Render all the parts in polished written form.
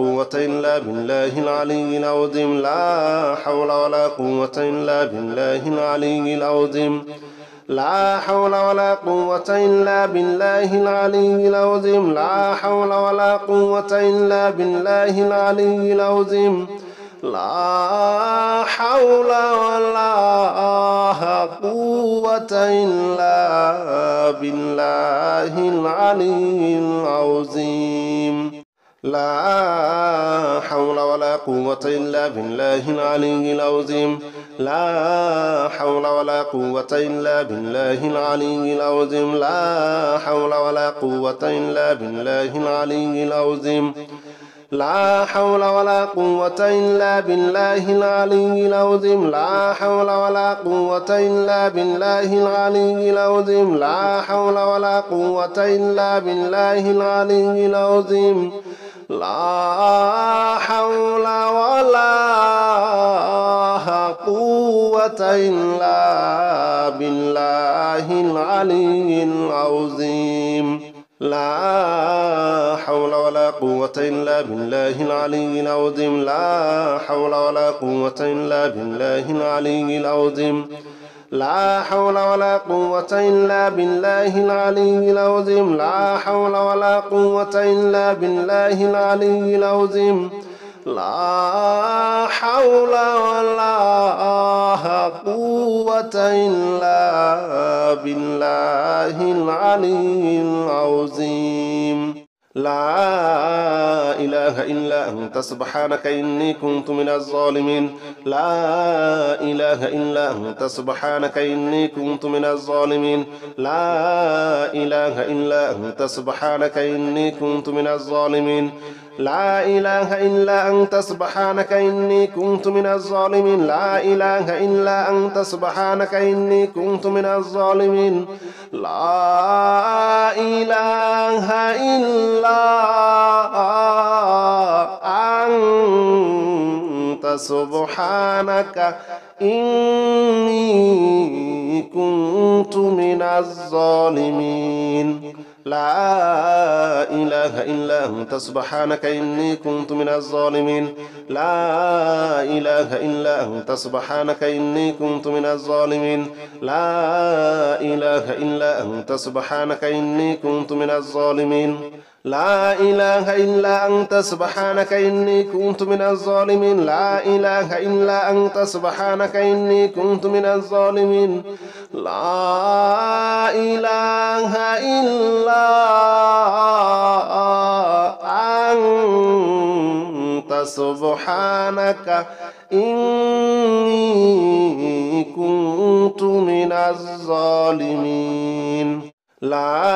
قوة إلا بالله العلي العظيم لا حول ولا قوة إلا بالله العلي العظيم لا حول ولا قوة إلا بالله العلي العظيم لا حول ولا قوة إلا بالله العلي العظيم لا حول ولا قوة إلا بالله العلي العظيم لا حول ولا قوة إلا بالله العلي العظيم لا حول ولا قوة إلا بالله العلي العظيم لا حول ولا قوة إلا بالله العلي العظيم لا حول ولا قوة إلا بالله العلي العظيم لا حول ولا قوة إلا بالله العلي العظيم لا حول ولا قوة إلا بالله العلي العظيم لا حول ولا قوة إلا بالله العلي العظيم لا حول ولا قوة إلا بالله العلي العظيم لا حول ولا قوة إلا بالله العلي العظيم لا حول ولا قوة إلا بالله العلي العظيم لا حول ولا قوة إلا بالله العلي العظيم لا حول ولا قوة إلا بالله العلي العظيم لا إله إلا أنت سبحانك إني كنت من الظالمين لا إله إلا أنت سبحانك إني كنت من الظالمين لا إله إلا أنت سبحانك إني كنت من الظالمين لا إله إلا أنت سبحانك إني كنت من الظالمين لا إله إلا أنت سبحانك إني كنت من الظالمين لا إله إلا أنت سبحانك إني كنت من الظالمين لا إله إلا أنت سبحانك إني كنت من الظالمين لا إله إلا أنت سبحانك إني كنت من الظالمين لا إله إلا أنت سبحانك إني كنت من الظالمين لا إله إلا أنت سبحانك إني كنت من الظالمين لا إله إلا أنت سبحانك إني كنت من الظالمين لا إله إلا أنت سبحانك إني كنت من الظالمين لا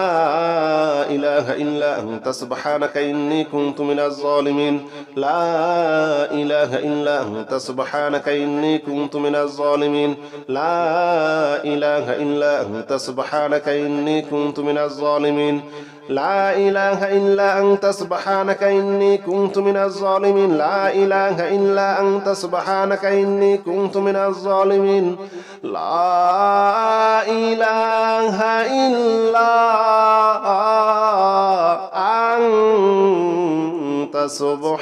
إله إلا أنت سبحانك إني كنت من الظالمين لا إله إلا أنت سبحانك إني كنت من الظالمين لا إله إلا أنت سبحانك إني كنت من الظالمين لا إله إلا أنت سبحانك إني كنت من الظالمين لا إله إلا أنت سبحانك إني كنت من الظالمين لا إله إلا أنت سبحانك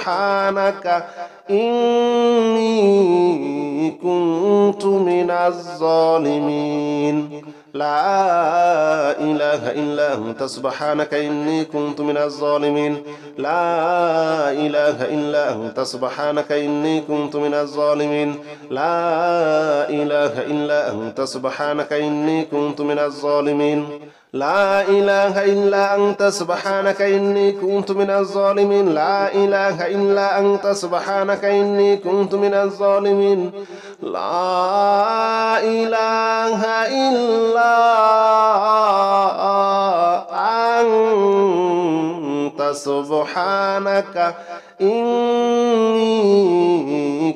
إني كنت من الظالمين لا إله إلا أنت سبحانك إني كنت من الظالمين لا إله إلا أنت سبحانك إني كنت من الظالمين لا إله إلا أنت سبحانك إني كنت من الظالمين لا إله إلا أنت سبحانك إني كنت من الظالمين لا إله إلا أنت سبحانك إني كنت من الظالمين لا إله إلا أنت سبحانك إني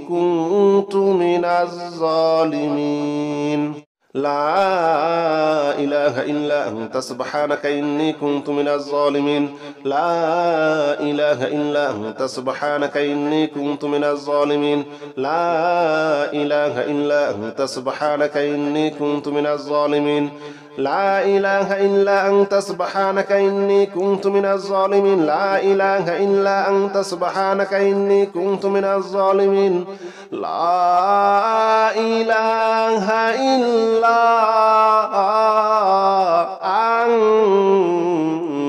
كنت من الظالمين لا إله إله إلا أنت سبحانك إني كنت من الظالمين لا إله إلا أنت سبحانك إني كنت من الظالمين لا إله إلا أنت سبحانك إني كنت من الظالمين لا إله إلا أنت سبحانك إني كنت من الظالمين لا إله إلا أنت سبحانك إني كنت من الظالمين لا إله إلا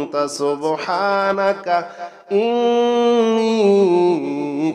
أنت سبحانك إني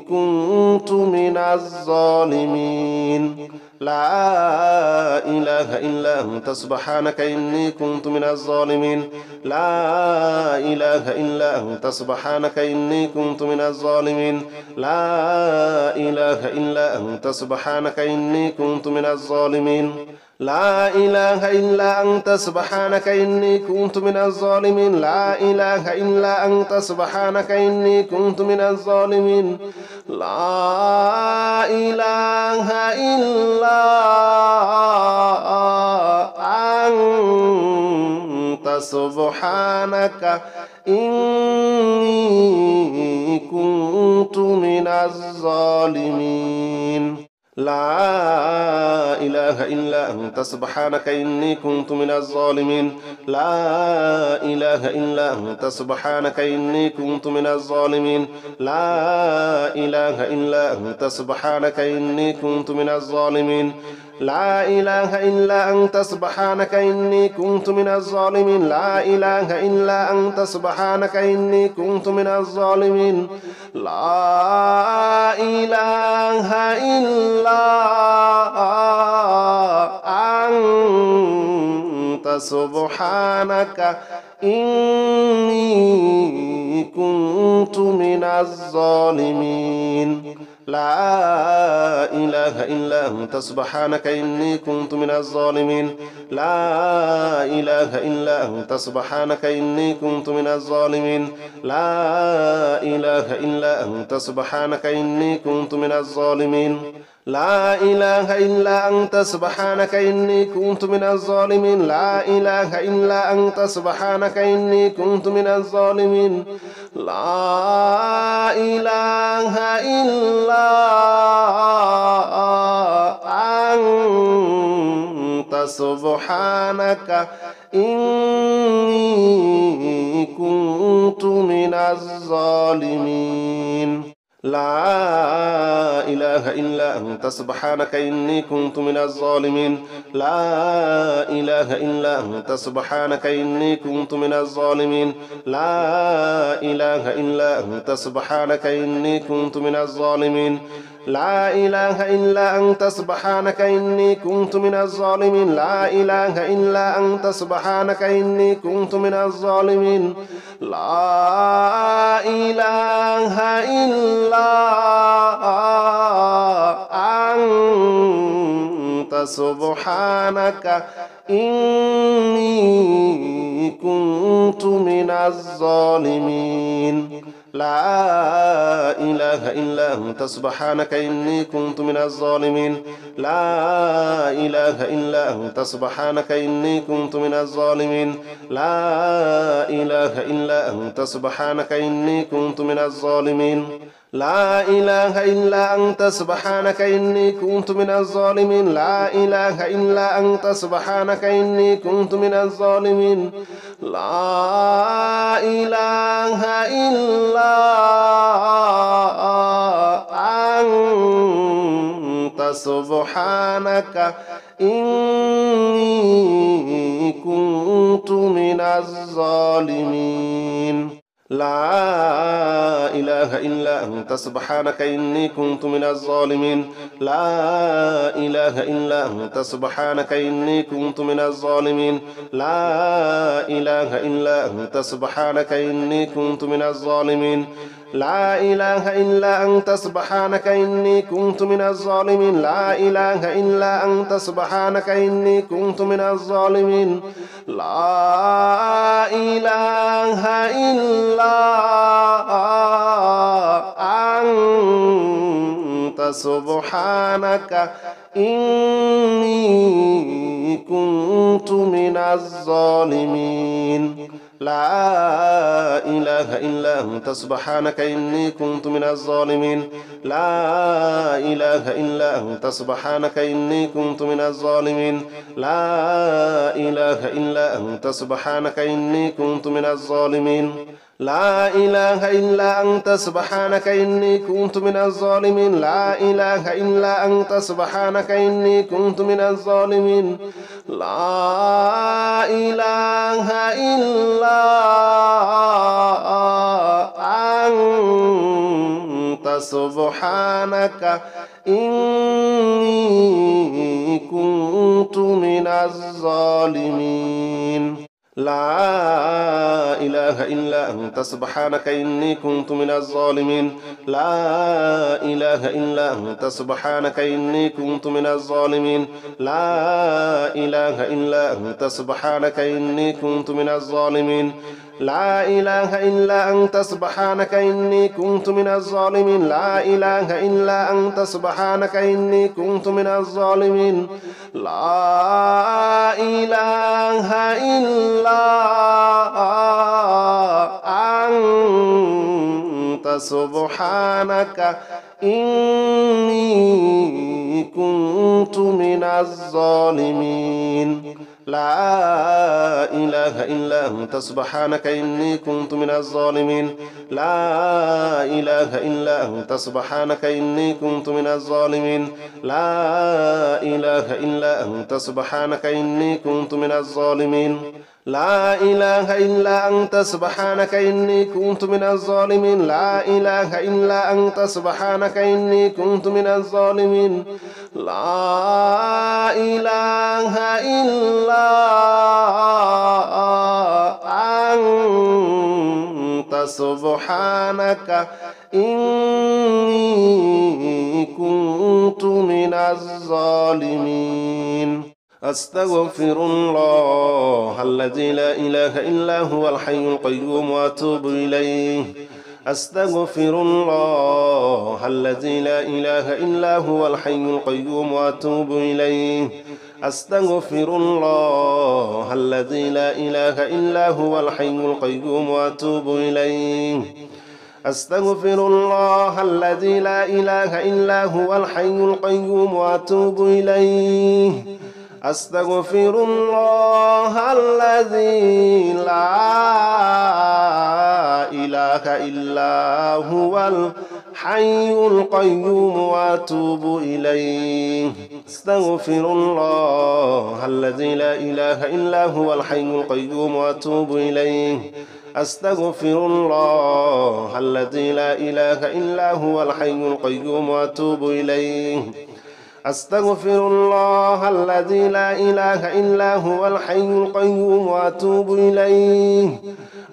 كنت من الظالمين لا إله إلا أنت سبحانك إني كنت من الظالمين لا إله إلا أنت سبحانك إني كنت من الظالمين لا إله إلا أنت سبحانك إني كنت من الظالمين لا إله إلا أنت سبحانك إني كنت من الظالمين لا إله إلا أنت سبحانك إني كنت من الظالمين لا إله إلا أنت سبحانك إني كنت من الظالمين لا إله إلا أنت سبحانك إني كنت من الظالمين لا إله إلا أنت سبحانك إني كنت من الظالمين لا إله إلا أنت سبحانك إني كنت من الظالمين لا إله إلا أنت سبحانك إني كنت من الظالمين لا إله إلا أنت سبحانك إني كنت من الظالمين لا إله إلا أنت سبحانك إني كنت من الظالمين لا إله إلا أنت سبحانك إني كنت من الظالمين لا إله إلا أنت سبحانك إني كنت من الظالمين لا إله إلا أنت سبحانك إني كنت من الظالمين لا إله إلا أنت سبحانك إني كنت من الظالمين لا إله إلا أنت سبحانك إني كنت من الظالمين لا إله إلا أنت سبحانك إني كنت من الظالمين لا إله إلا أنت سبحانك إني كنت من الظالمين لا إله إلا أنت سبحانك إني كنت من الظالمين لا إله إلا أنت سبحانك إني كنت من الظالمين لا إله إلا أنت سبحانك إني كنت من الظالمين لا إله إلا أنت سبحانك إني كنت من الظالمين لا إله إلا أنت سبحانك إني كنت من الظالمين لا إله إلا أنت سبحانك إني كنت من الظالمين لا إله إلا أنت سبحانك إني كنت من الظالمين لا إله إلا أنت سبحانك إني كنت من الظالمين لا إله إلا أنت سبحانك إني كنت من الظالمين لا إله إلا أنت سبحانك إني كنت من الظالمين لا إله إلا أنت سبحانك إني كنت من الظالمين لا إله إلا أنت سبحانك إني كنت من الظالمين لا إله إلا أنت سبحانك إني كنت من الظالمين لا إله إلا أنت سبحانك إني كنت من الظالمين لا إله إلا أنت سبحانك إني كنت من الظالمين لا إله إلا أنت سبحانك إني كنت من الظالمين لا إله إلا أنت سبحانك إني كنت من الظالمين لا إله إلا أنت سبحانك إني كنت من الظالمين لا إله إلا أنت سبحانك إني كنت من الظالمين لا إله إلا أنت سبحانك إني كنت من الظالمين لا إله إلا أنت سبحانك إني كنت من الظالمين لا إله إلا أنت سبحانك إني كنت من الظالمين لا إله إلا أنت سبحانك إني كنت من الظالمين لا إله إلا أنت سبحانك إني كنت من الظالمين لا إله إلا أنت سبحانك إني كنت من الظالمين لا إله إلا أنت سبحانك إني كنت من الظالمين لا إله إلا أنت سبحانك إني كنت من الظالمين لا إله إلا أنت سبحانك إني كنت من الظالمين لا إله إلا أنت سبحانك إني كنت من الظالمين لا إله إلا أنت سبحانك إني كنت من الظالمين لا إله إلا أنت سبحانك إني كنت من الظالمين لا إله إلا أنت سبحانك إني كنت من الظالمين لا إله إلا أنت سبحانك إني كنت من الظالمين لا إله إلا أنت سبحانك إني كنت من الظالمين لا إله إلا أنت سبحانك إني كنت من الظالمين أستغفر الله الذي لا إله إلا هو الحي القيوم وأتوب إليه أستغفر الله الذي لا إله إلا هو الحي القيوم وأتوب إليه أستغفر الله الذي لا إله إلا هو الحي القيوم وأتوب إليه أستغفر الله الذي لا إله إلا هو الحي القيوم وأتوب إليه أستغفر الله الذي لا إله إلا هو الحي القيوم وأتوب إليه أستغفر الله الذي لا إله إلا هو الحي القيوم وأتوب إليه أستغفر الله الذي لا إله إلا هو الحي القيوم وأتوب إليه أستغفر الله الذي لا إله إلا هو الحي القيوم وأتوب إليه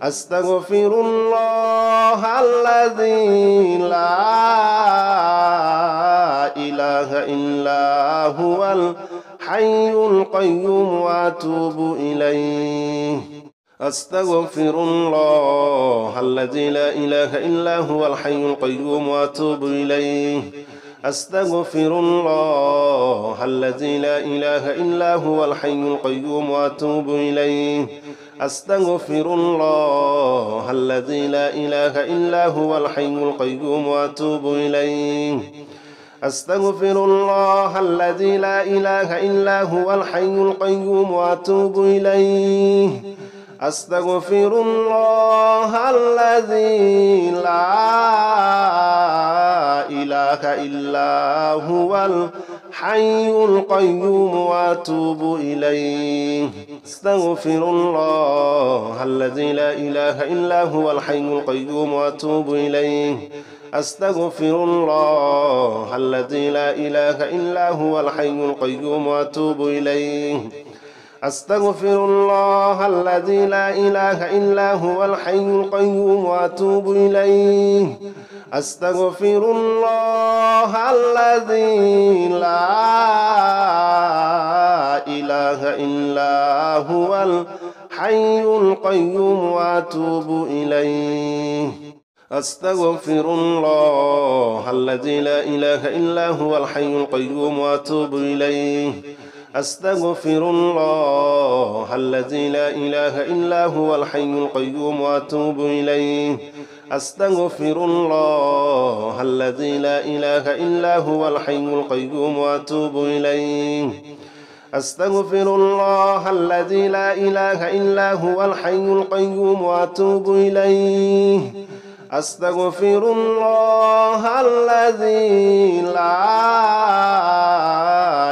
أستغفر الله الذي لا إله إلا هو الحي القيوم وأتوب إليه أستغفر الله الذي لا إله إلا هو الحي القيوم وأتوب إليه أستغفر الله الذي لا إله إلا هو الحي القيوم وأتوب إليه أستغفر الله الذي لا إله إلا هو الحي القيوم وأتوب إليه أستغفر الله الذي لا إله إلا هو الحي القيوم وأتوب إليه أستغفر الله الذي لا إله إلا هو الحي القيوم وأتوب إليه أستغفر الله الذي لا إله إلا هو الحي القيوم وأتوب إليه أستغفر الله الذي لا إله إلا هو الحي القيوم وأتوب إليه أستغفر الله الذي لا إله إلا هو الحي القيوم وأتوب إليه أستغفر الله الذي لا إله إلا هو الحي القيوم وأتوب إليه أستغفر الله الذي لا إله إلا هو الحي القيوم وأتوب إليه أستغفر الله الذي لا إله إلا هو الحي القيوم وأتوب إليه أستغفر الله الذي لا إله إلا هو الحي القيوم وأتوب إليه أستغفر الله الذي لا إله إلا هو الحي القيوم وأتوب إليه أستغفر الله الذي لا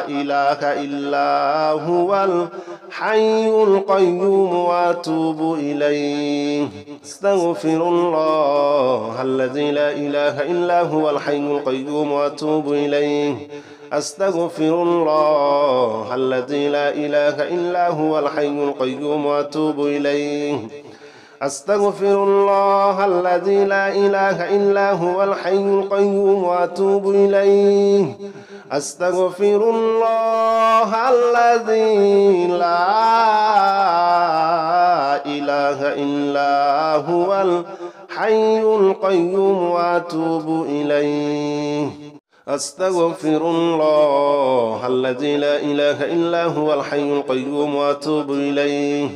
إله إلا هو الحي القيوم وأتوب إليه أستغفر الله الذي لا إله إلا هو الحي القيوم وأتوب إليه أستغفر الله الذي لا إله إلا هو الحي القيوم وأتوب إليه أستغفر الله الذي لا إله إلا هو الحي القيوم وأتوب إليه أستغفر الله الذي لا إله إلا هو الحي القيوم وأتوب إليه أستغفر الله الذي لا إله إلا هو الحي القيوم وأتوب إليه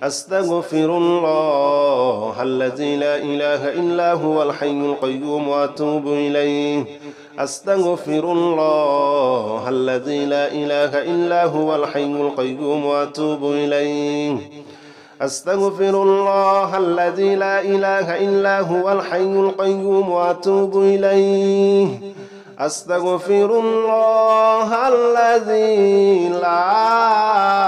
أستغفر الله الذي لا إله إلا هو الحي القيوم وأتوب إليه أستغفر الله الذي لا إله إلا هو الحي القيوم وأتوب إليه أستغفر الله الذي لا إله إلا هو الحي القيوم وأتوب إليه أستغفر الله الذي لا إله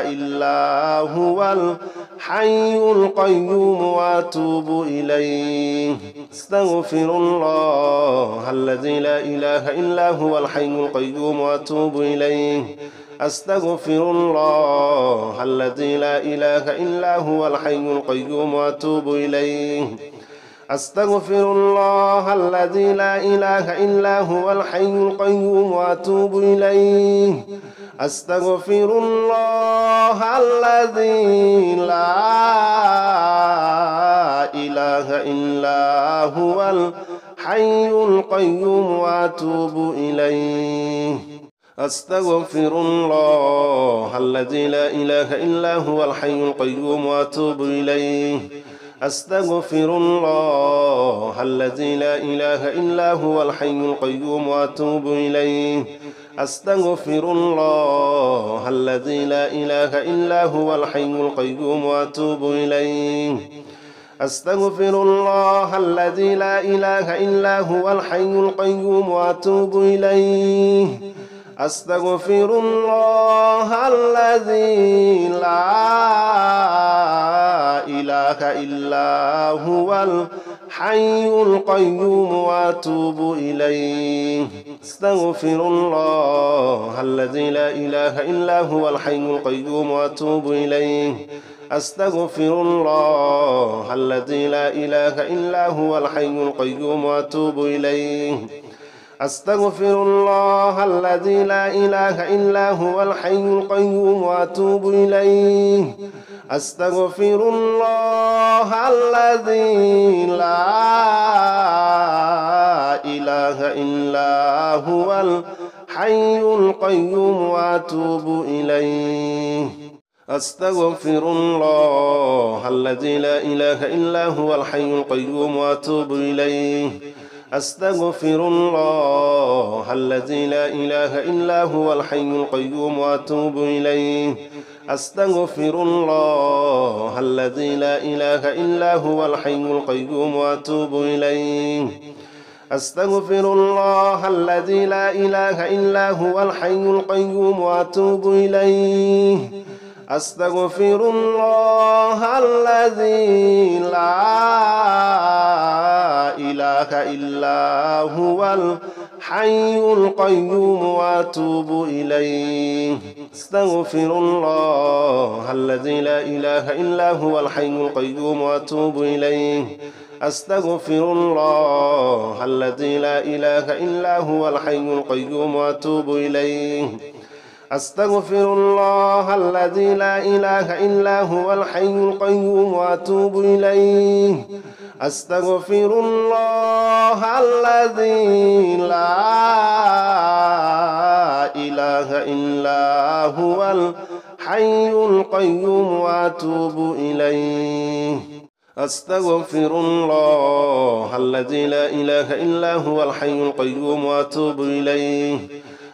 إلا هو الحي القيوم وأتوب إليه أستغفر الله الذي لا إله إلا هو الحي القيوم وأتوب إليه أستغفر الله الذي لا إله إلا هو الحي القيوم وأتوب إليه أستغفر الله الذي لا إله إلا هو الحي القيوم وأتوب إليه أستغفر الله الذي لا إله إلا هو الحي القيوم وأتوب إليه أستغفر الله الذي لا إله إلا هو الحي القيوم وأتوب إليه أستغفر الله الذي لا إله إلا هو الحي القيوم وأتوب إليه أستغفر الله الذي لا إله إلا هو الحي القيوم وأتوب إليه أستغفر الله الذي لا إله إلا هو الحي القيوم وأتوب إليه أستغفر الله الذي لا إله إلا هو الحي القيوم وأتوب إليه أستغفر الله الذي لا إله إلا هو الحي القيوم وأتوب إليه أستغفر الله الذي لا إله إلا هو الحي القيوم وأتوب إليه أستغفر الله الذي لا إله إلا هو الحي القيوم وأتوب إليه أستغفر الله الذي لا إله إلا هو الحي القيوم وأتوب إليه أستغفر الله الذي لا إله إلا هو الحي القيوم وأتوب إليه أستغفر الله الذي لا إله إلا هو الحي القيوم وأتوب إليه أستغفر الله الذي لا إله إلا هو الحي القيوم وأتوب إليه أستغفر الله الذي لا إله إلا هو الحي القيوم وأتوب إليه أستغفر الله الذي لا إله إلا هو الحي القيوم وأتوب إليه أستغفر الله الذي لا إله إلا هو الحي القيوم وأتوب إليه أستغفر الله الذي لا إله إلا هو الحي القيوم وأتوب إليه أستغفر الله الذي لا إله إلا هو الحي القيوم وأتوب إليه أستغفر الله الذي لا إله إلا هو الحي القيوم وأتوب إليه أستغفر الله الذي لا إله إلا هو الحي القيوم وأتوب إليه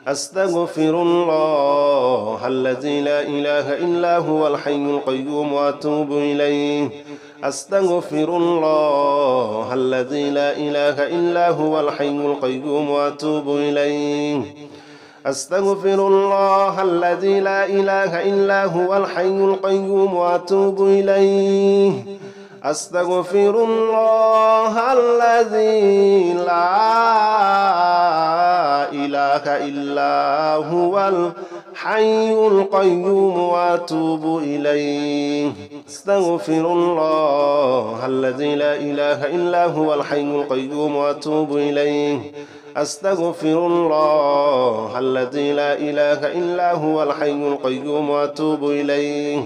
أستغفر الله الذي لا إله إلا هو الحي القيوم وأتوب إليه أستغفر الله الذي لا إله إلا هو الحي القيوم وأتوب إليه أستغفر الله الذي لا إله إلا هو الحي القيوم وأتوب إليه أستغفر الله الذي لا إله إلا هو الحي القيوم وأتوب إليه أستغفر الله الذي لا إله إلا هو الحي القيوم وأتوب إليه أستغفر الله الذي لا إله إلا هو الحي القيوم وأتوب إليه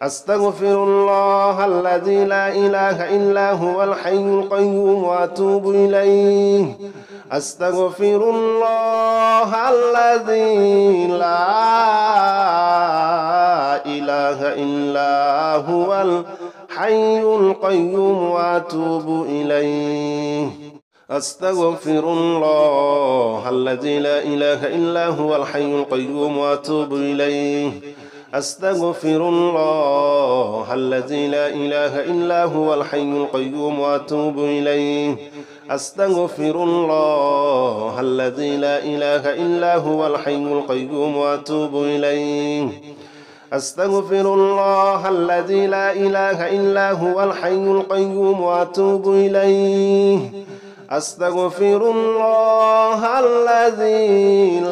أستغفر الله الذي لا إله إلا هو الحي القيوم وأتوب إليه أستغفر الله الذي لا إله إلا هو الحي القيوم وأتوب إليه أستغفر الله الذي لا إله إلا هو الحي القيوم وأتوب إليه أستغفر الله الذي لا إله إلا هو الحي القيوم وأتوب إليه أستغفر الله الذي لا إله إلا هو الحي القيوم وأتوب إليه أستغفر الله الذي لا إله إلا هو الحي القيوم وأتوب إليه أستغفر الله الذي لا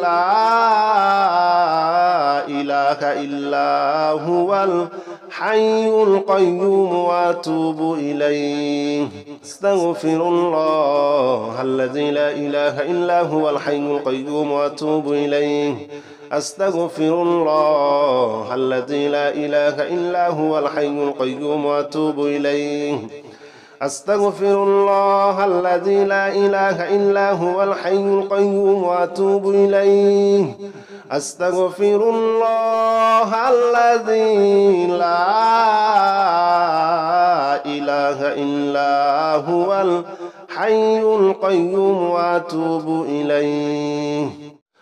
إله إلا هو الحي القيوم وأتوب إليه أستغفر الله الذي لا إله إلا هو الحي القيوم وأتوب إليه أستغفر الله الذي لا إله إلا هو الحي القيوم وأتوب إليه أستغفر الله الذي لا إله إلا هو الحي القيوم وأتوب إليه أستغفر الله الذي لا إله إلا هو الحي القيوم وأتوب إليه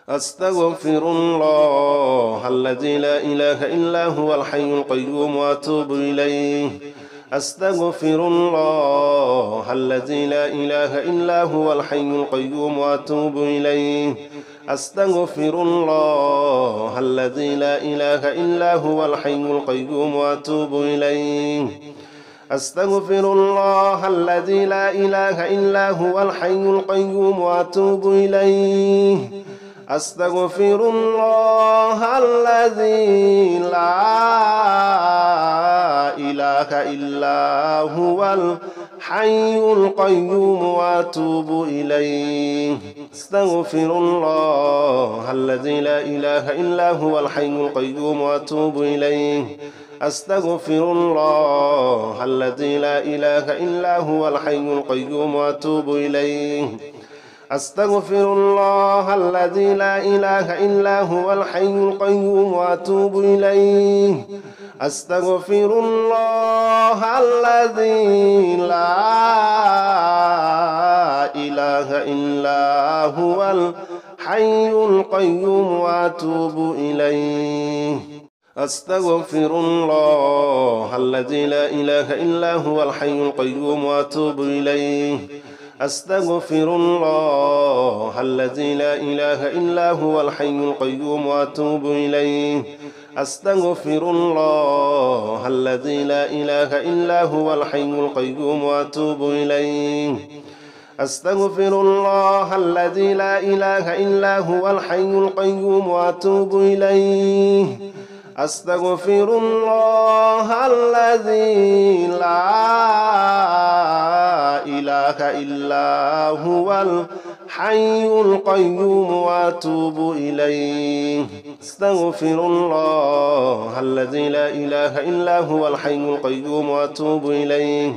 أستغفر الله الذي لا إله إلا هو الحي القيوم وأتوب إليه أستغفر الله الذي لا إله إلا هو الحي القيوم وأتوب إليه أستغفر الله الذي لا إله إلا هو الحي القيوم وأتوب إليه أستغفر الله الذي لا إله إلا هو الحي القيوم وأتوب إليه أستغفر الله الذي لا إله إلا هو الحي القيوم وأتوب إليه أستغفر الله الذي لا إله إلا هو الحي القيوم وأتوب إليه أستغفر الله الذي لا إله إلا هو الحي القيوم وأتوب إليه أستغفر الله الذي لا إله إلا هو الحي القيوم وأتوب إليه أستغفر الله الذي لا إله إلا هو الحي القيوم وأتوب إليه أستغفر الله الذي لا إله إلا هو الحي القيوم وأتوب إليه أستغفر الله الذي لا إله إلا هو الحي القيوم وأتوب إليه أستغفر الله الذي لا إله إلا هو الحي القيوم وأتوب إليه أستغفر الله الذي لا إله إلا هو الحي القيوم وأتوب إليه أستغفر الله الذي لا إله إلا هو الحي القيوم وأتوب إليه. أستغفر الله الذي لا إله إلا هو الحي القيوم وأتوب إليه.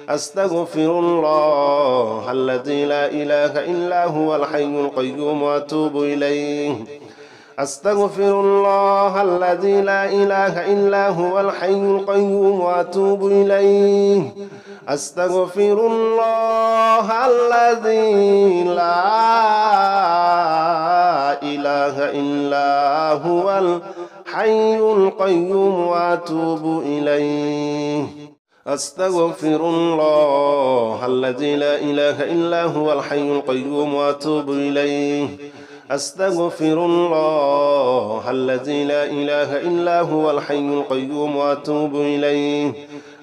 أستغفر الله الذي لا إله إلا هو الحي القيوم وأتوب إليه. أستغفر الله الذي لا إله إلا هو الحي القيوم وأتوب إليه. أستغفر الله الذي لا إله إلا هو الحي القيوم وأتوب إليه. أستغفر الله الذي لا إله إلا هو الحي القيوم وأتوب إليه. أستغفر الله الذي لا إله إلا هو الحي القيوم وأتوب إليه.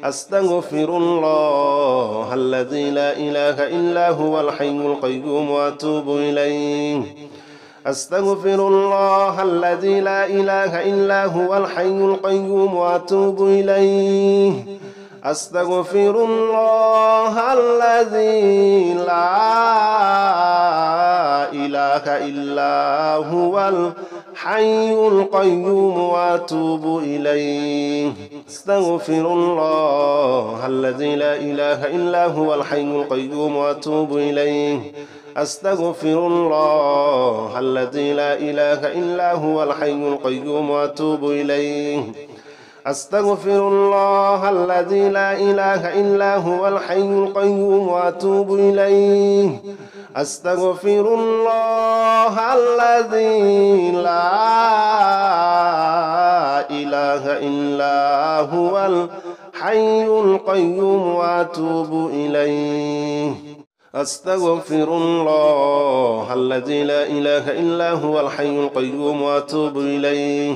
أستغفر الله الذي لا إله إلا هو الحي القيوم وأتوب إليه. أستغفر الله الذي لا إله إلا هو الحي القيوم وأتوب إليه. أستغفر الله الذي لا إله إلا هو الحي القيوم وأتوب إليه. أستغفر الله الذي لا إله إلا هو الحي القيوم وأتوب إليه. أستغفر الله الذي لا إله إلا هو الحي القيوم وأتوب إليه. أستغفر الله الذي لا إله إلا هو الحي القيوم وأتوب إليه. أستغفر الله الذي لا إله إلا هو الحي القيوم وأتوب إليه. أستغفر الله الذي لا إله إلا هو الحي القيوم وأتوب إليه.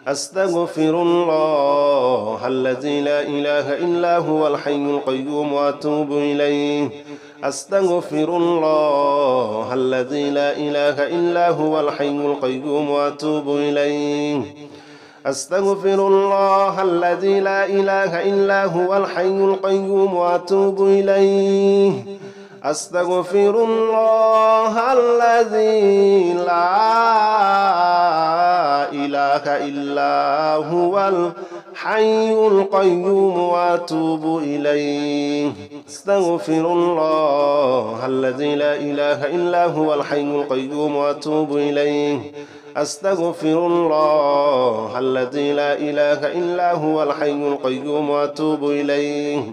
أستغفر الله الذي لا إله إلا هو الحي القيوم وأتوب إليه. أستغفر الله الذي لا إله إلا هو الحي القيوم وأتوب إليه. أستغفر الله الذي لا إله إلا هو الحي القيوم وأتوب إليه. أستغفر الله الذي لا إله إلا هو الحي القيوم وأتوب إليه. أستغفر الله الذي لا إله إلا هو الحي القيوم وأتوب إليه. أستغفر الله الذي لا إله إلا هو الحي القيوم وأتوب إليه.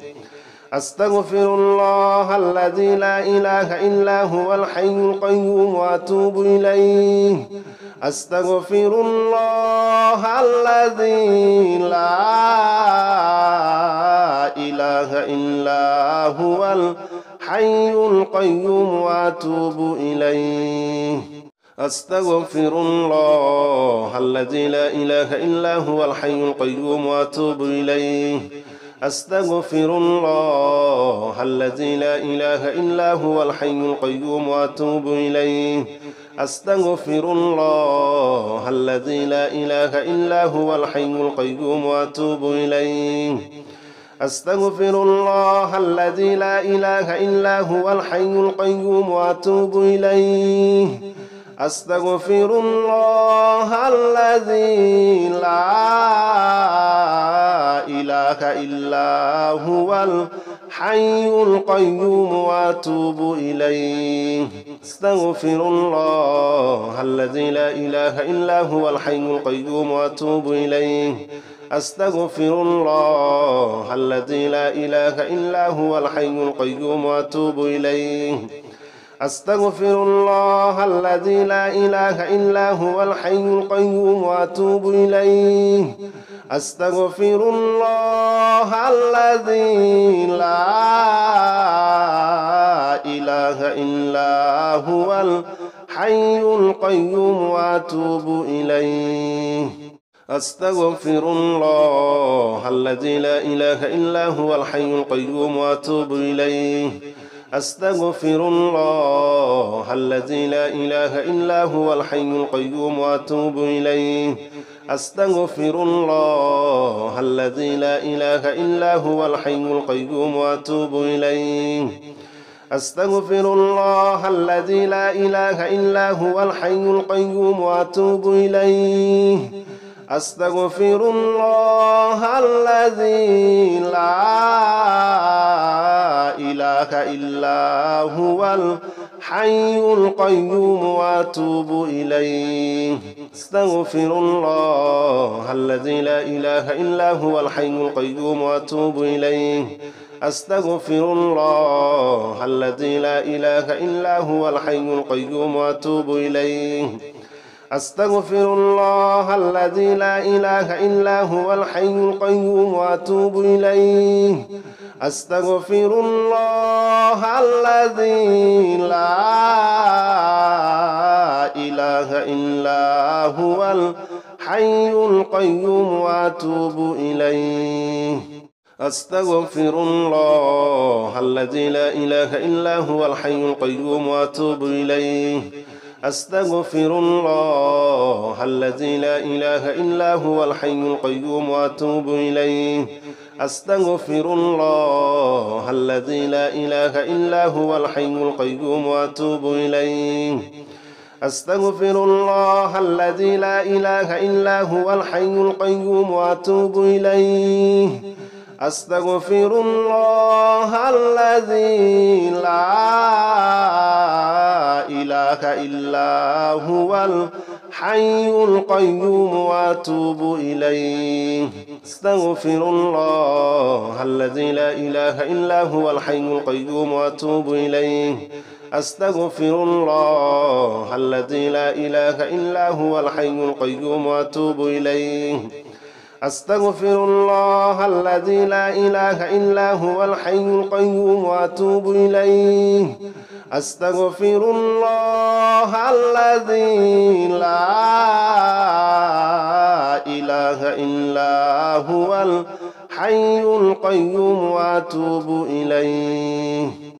أستغفر الله الذي لا إله إلا هو الحي القيوم وأتوب إليه. أستغفر الله الذي لا إله إلا هو الحي القيوم وأتوب إليه. أستغفر الله الذي لا إله إلا هو الحي القيوم وأتوب إليه. أستغفر الله الذي لا إله إلا هو الحي القيوم وأتوب إليه. أستغفر الله الذي لا إله إلا هو الحي القيوم وأتوب إليه. أستغفر الله الذي لا إله إلا هو الحي القيوم وأتوب إليه. أستغفر الله الذي لا إله إلا هو الحي القيوم وأتوب إليه. أستغفر الله الذي لا إله إلا هو الحي القيوم وأتوب إليه. أستغفر الله الذي لا إله إلا هو الحي القيوم وأتوب إليه. أستغفر الله الذي لا إله إلا هو الحي القيوم وأتوب إليه. أستغفر الله الذي لا إله إلا هو الحي القيوم وأتوب إليه. أستغفر الله الذي لا إله إلا هو الحي القيوم وأتوب إليه. أستغفر الله الذي لا إله إلا هو الحي القيوم وأتوب إليه. أستغفر الله الذي لا إله إلا هو الحي القيوم وأتوب إليه. أستغفر الله الذي لا إله إلا هو الحي القيوم وأتوب إليه أستغفر الله الذي لا إله إلا هو الحي القيوم وأتوب إليه أستغفر الله الذي لا إله إلا هو الحي القيوم وأتوب إليه أستغفر الله الذي لا إله إلا هو الحي القيوم وأتوب إليه أستغفر الله الذي لا إله إلا هو الحي القيوم وأتوب إليه أستغفر الله الذي لا إله إلا هو الحي القيوم وأتوب إليه أستغفر الله الذي لا إله إلا هو الحي القيوم وأتوب إليه أستغفر الله الذي لا إله إلا هو الحي القيوم وأتوب إليه أستغفر الله الذي لا إله إلا هو الحي القيوم وأتوب إليه أستغفر الله الذي لا إله إلا هو الحي القيوم وأتوب إليه أستغفر الله الذي لا إله إلا هو الحي القيوم وأتوب إليه أستغفر الله الذي لا إله إلا هو الحي القيوم وأتوب إليه أستغفر الله الذي لا إله إلا هو الحي القيوم وأتوب إليه أستغفر الله الذي لا إله إلا هو الحي القيوم وأتوب إليه أستغفر الله الذي لا إله إلا هو الحي القيوم وأتوب إليه